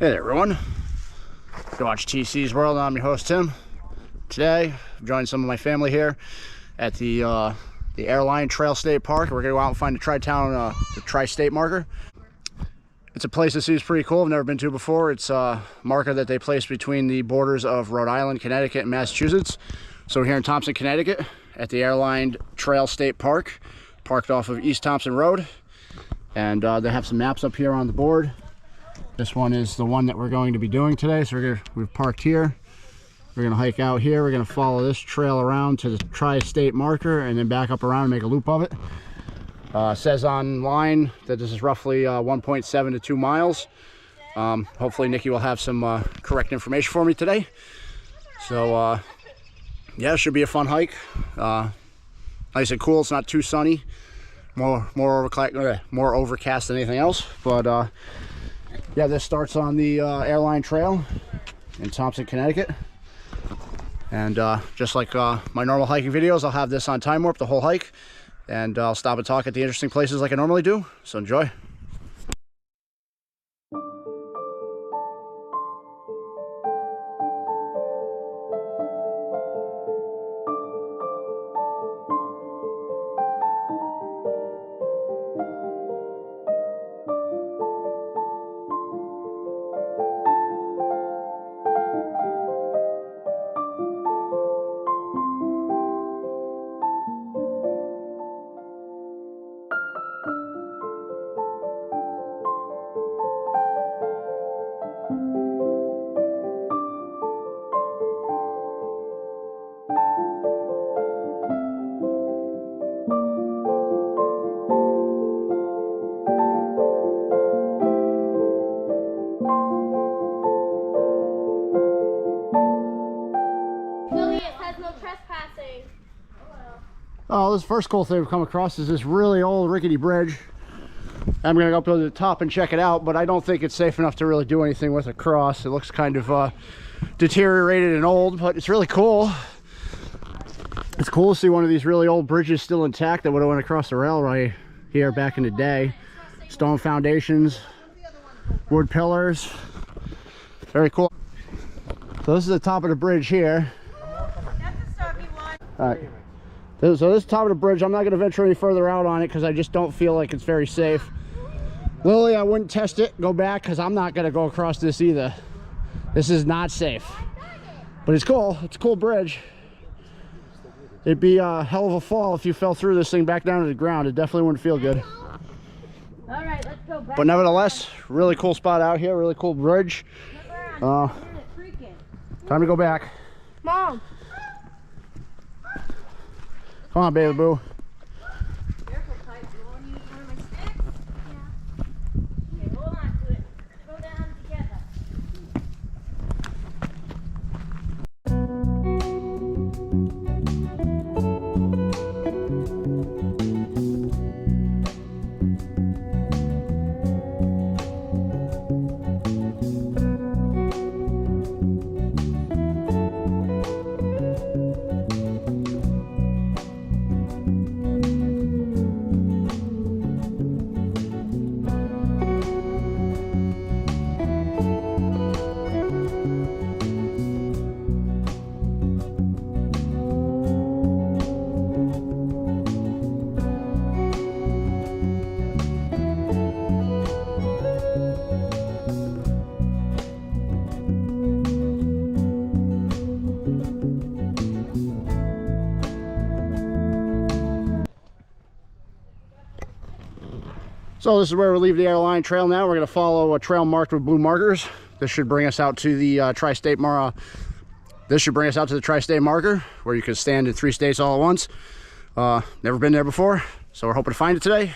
Hey there, everyone. You watch TC's World. I'm your host, Tim. Today, I'm joining some of my family here at the Airline Trail State Park. We're gonna go out and find the Tri-Town, the Tri-State marker. It's a place that seems pretty cool. I've never been to before. It's a marker that they place between the borders of Rhode Island, Connecticut, and Massachusetts. So we're here in Thompson, Connecticut, at the Airline Trail State Park, parked off of East Thompson Road. And they have some maps up here on the board. This one is the one that we're going to be doing today. So we've parked here. We're gonna hike out here. We're gonna follow this trail around to the Tri-State marker and then back up around and make a loop of it. It says online that this is roughly 1.7 to 2 miles. Hopefully Nikki will have some correct information for me today. So yeah, it should be a fun hike. Nice and cool. It's not too sunny. More overcast than anything else. But yeah, this starts on the Airline Trail in Thompson, Connecticut. And just like my normal hiking videos, I'll have this on time warp the whole hike. And I'll stop and talk at the interesting places like I normally do. So enjoy. Oh, this first cool thing we've come across is this really old rickety bridge. I'm gonna go up to the top and check it out, but I don't think it's safe enough to really do anything with a cross. It looks kind of deteriorated and old, but it's really cool. It's cool to see one of these really old bridges still intact that would have went across the railway here back in the day. Stone foundations, wood pillars, very cool. So this is the top of the bridge here. All right. So this is the top of the bridge. I'm not going to venture any further out on it because I just don't feel like it's very safe. Lily, I wouldn't test it. Go back because I'm not going to go across this either. This is not safe. But it's cool. It's a cool bridge. It'd be a hell of a fall if you fell through this thing back down to the ground. It definitely wouldn't feel good. All right, let's go back. But nevertheless, really cool spot out here. Really cool bridge. Time to go back. Mom. Come on, baby boo. Careful, Pipe. You want to use one of my sticks? Yeah. Okay, hold on to it. Go down together. So this is where we leave the Airline Trail now. We're going to follow a trail marked with blue markers. This should bring us out to the Tri-State marker. This should bring us out to the Tri-State marker, where you can stand in 3 states all at once. Never been there before, so we're hoping to find it today.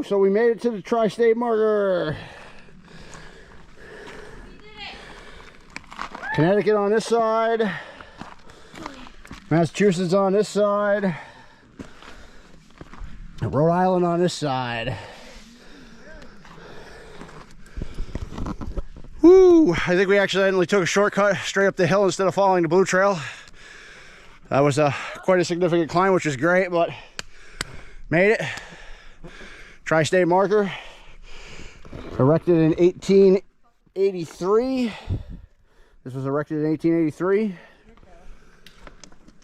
So we made it to the Tri-State marker. Connecticut on this side, Massachusetts on this side, and Rhode Island on this side. Woo! I think we accidentally took a shortcut straight up the hill instead of following the blue trail. That was quite a significant climb, which is great, but made it. Tri-State marker, erected in 1883. This was erected in 1883.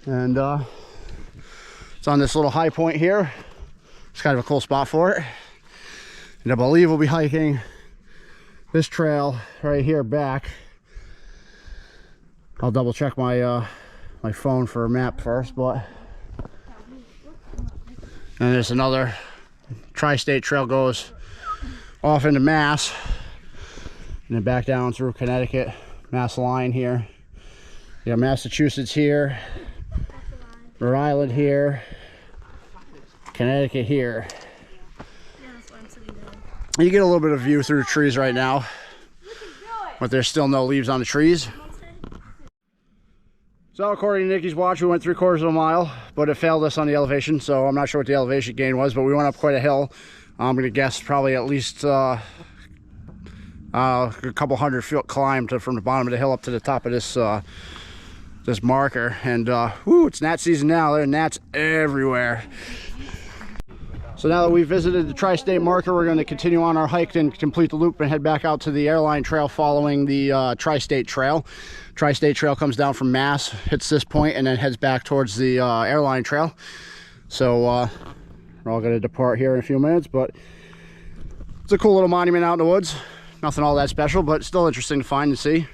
And it's on this little high point here. It's kind of a cool spot for it. And I believe we'll be hiking this trail right here back. I'll double check my my phone for a map first, but and there's another Tri-State trail goes off into Mass and then back down through Connecticut, Mass line here. You got Massachusetts here, Rhode Island here, Connecticut here. You get a little bit of view through the trees right now, but there's still no leaves on the trees. So according to Nikki's watch, we went 3/4 of a mile, but it failed us on the elevation, so I'm not sure what the elevation gain was, but we went up quite a hill. I'm gonna guess probably at least a couple 100-foot climb from the bottom of the hill up to the top of this this marker. And whoo, it's gnat season now. There are gnats everywhere. So now that we've visited the Tri-State marker, we're going to continue on our hike and complete the loop and head back out to the Airline trail following the Tri-State trail. Tri-State trail comes down from Mass, hits this point, and then heads back towards the Airline trail. So we're all going to depart here in a few minutes, but it's a cool little monument out in the woods. Nothing all that special, but still interesting to find and see.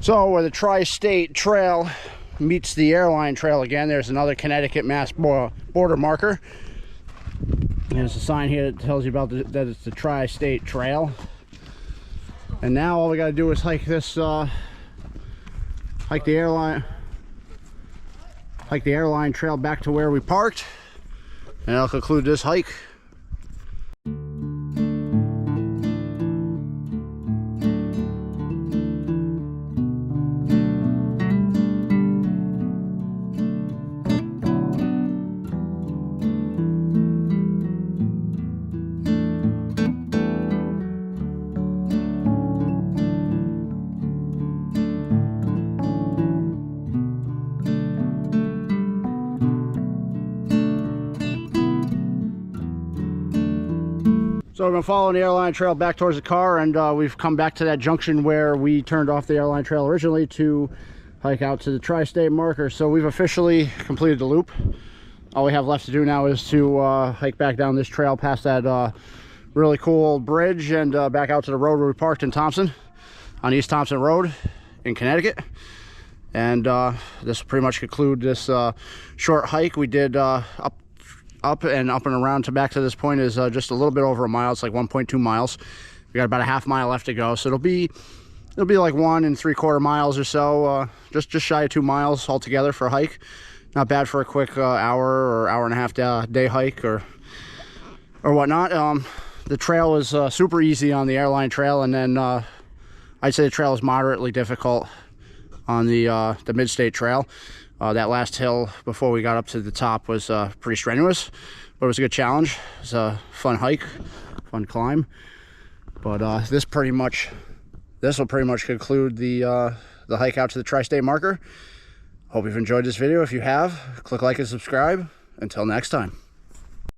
So where the Tri-State trail meets the Airline trail again, there's another Connecticut Mass border marker. And there's a sign here that tells you about that it's the Tri-State trail. And now all we got to do is hike this, hike the Airline trail back to where we parked, and I'll conclude this hike. So we've been following the Airline trail back towards the car, and we've come back to that junction where we turned off the Airline trail originally to hike out to the Tri-State marker. So we've officially completed the loop. All we have left to do now is to hike back down this trail past that really cool old bridge and back out to the road where we parked in Thompson, on East Thompson Road in Connecticut. And this will pretty much conclude this short hike we did up and around to back to this point is just a little bit over a mile. It's like 1.2 miles. We got about a half mile left to go, so it'll be like 1 3/4 miles or so, just shy of 2 miles altogether for a hike. Not bad for a quick hour or hour and a half day hike or whatnot. The trail was super easy on the Airline trail, and then I'd say the trail is moderately difficult on the Mid-State Trail. That last hill before we got up to the top was pretty strenuous, but it was a good challenge. It was a fun hike, fun climb. But this will pretty much conclude the hike out to the Tri-State marker. Hope you've enjoyed this video. If you have, click like and subscribe. Until next time.